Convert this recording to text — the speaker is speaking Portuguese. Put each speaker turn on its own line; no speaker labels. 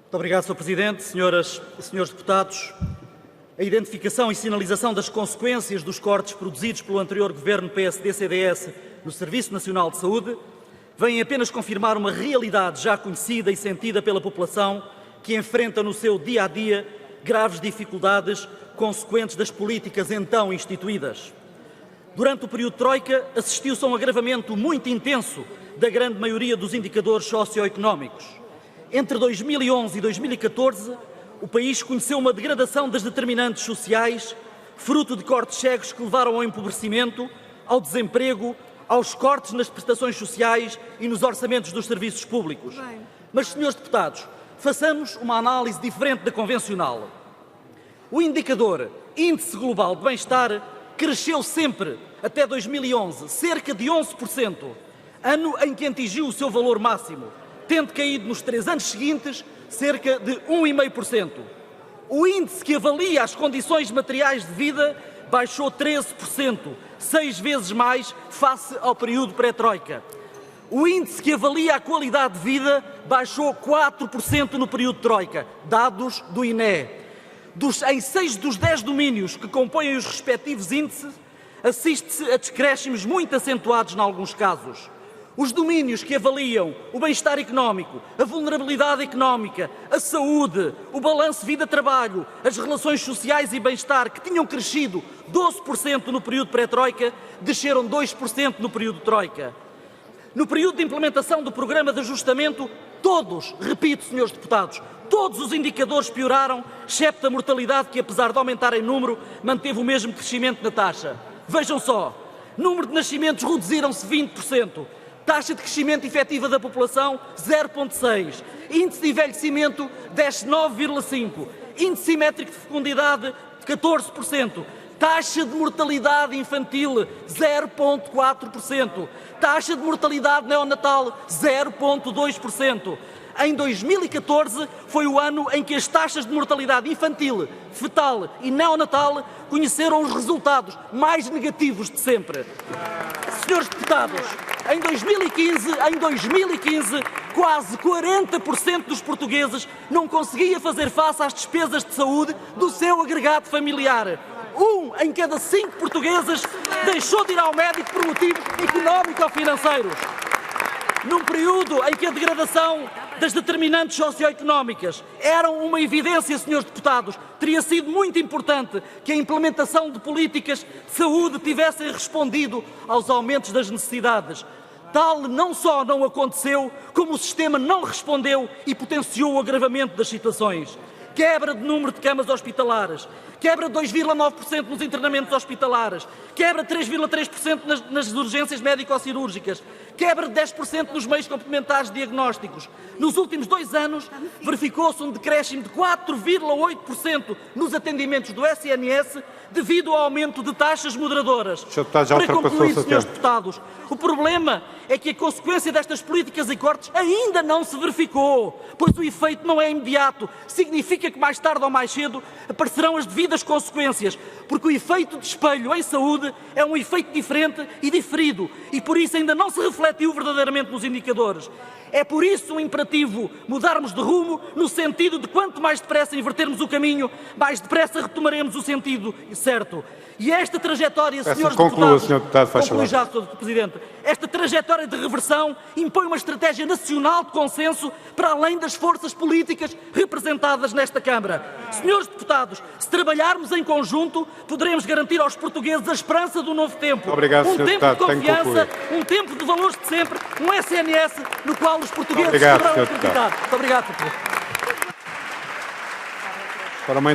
Muito obrigado, Sr. Presidente. Senhoras e senhores deputados, a identificação e sinalização das consequências dos cortes produzidos pelo anterior governo PSD-CDS no Serviço Nacional de Saúde vem apenas confirmar uma realidade já conhecida e sentida pela população que enfrenta no seu dia-a-dia graves dificuldades consequentes das políticas então instituídas. Durante o período de Troika, assistiu-se a um agravamento muito intenso da grande maioria dos indicadores socioeconómicos. Entre 2011 e 2014, o país conheceu uma degradação das determinantes sociais, fruto de cortes cegos que levaram ao empobrecimento, ao desemprego, aos cortes nas prestações sociais e nos orçamentos dos serviços públicos. Mas, senhores deputados, façamos uma análise diferente da convencional. O indicador Índice Global de Bem-Estar cresceu sempre, até 2011, cerca de 11%, ano em que atingiu o seu valor máximo, tendo caído nos 3 anos seguintes cerca de 1,5%. O índice que avalia as condições materiais de vida baixou 13%, 6 vezes mais face ao período pré-Troika. O índice que avalia a qualidade de vida baixou 4% no período Troika, dados do INE. Em 6 dos 10 domínios que compõem os respectivos índices, assiste-se a descréscimos muito acentuados em alguns casos. Os domínios que avaliam o bem-estar económico, a vulnerabilidade económica, a saúde, o balanço vida-trabalho, as relações sociais e bem-estar, que tinham crescido 12% no período pré-Troika, desceram 2% no período Troika. No período de implementação do programa de ajustamento, todos, repito, senhores deputados, todos os indicadores pioraram, excepto a mortalidade que, apesar de aumentar em número, manteve o mesmo crescimento na taxa. Vejam só, número de nascimentos reduziram-se 20%, taxa de crescimento efetiva da população 0,6%, índice de envelhecimento desce 9,5%, índice simétrico de fecundidade 14%, taxa de mortalidade infantil 0,4%, taxa de mortalidade neonatal 0,2%. Em 2014 foi o ano em que as taxas de mortalidade infantil, fetal e neonatal conheceram os resultados mais negativos de sempre. Senhores deputados, em 2015, quase 40% dos portugueses não conseguia fazer face às despesas de saúde do seu agregado familiar. 1 em cada 5 portugueses deixou de ir ao médico por motivos económicos ou financeiros. Num período em que a degradação das determinantes socioeconómicas eram uma evidência, senhores deputados, teria sido muito importante que a implementação de políticas de saúde tivessem respondido aos aumentos das necessidades. Tal não só não aconteceu, como o sistema não respondeu e potenciou o agravamento das situações. Quebra de número de camas hospitalares, quebra de 2,9% nos internamentos hospitalares, quebra de 3,3% nas urgências médico-cirúrgicas, quebra de 10% nos meios complementares diagnósticos. Nos últimos 2 anos, verificou-se um decréscimo de 4,8% nos atendimentos do SNS devido ao aumento de taxas moderadoras.
Para concluir, senhores
deputados, o problema é que a consequência destas políticas e cortes ainda não se verificou, pois o efeito não é imediato. Significa que mais tarde ou mais cedo aparecerão as devidas consequências, porque o efeito de espelho em saúde é um efeito diferente e diferido, e por isso ainda não se refletiu verdadeiramente nos indicadores. É por isso um imperativo mudarmos de rumo, no sentido de quanto mais depressa invertermos o caminho, mais depressa retomaremos o sentido certo. E esta trajetória, senhores deputados, conclui já, Sr. Presidente, esta trajetória de reversão impõe uma estratégia nacional de consenso para além das forças políticas representadas nesta Câmara. Senhores deputados, se trabalharmos em conjunto, poderemos garantir aos portugueses a esperança do novo tempo.
Obrigado,
um tempo
deputado,
de confiança, um tempo de valores de sempre, um SNS no qual os portugueses poderão acreditar. Muito obrigado, Sr. Presidente.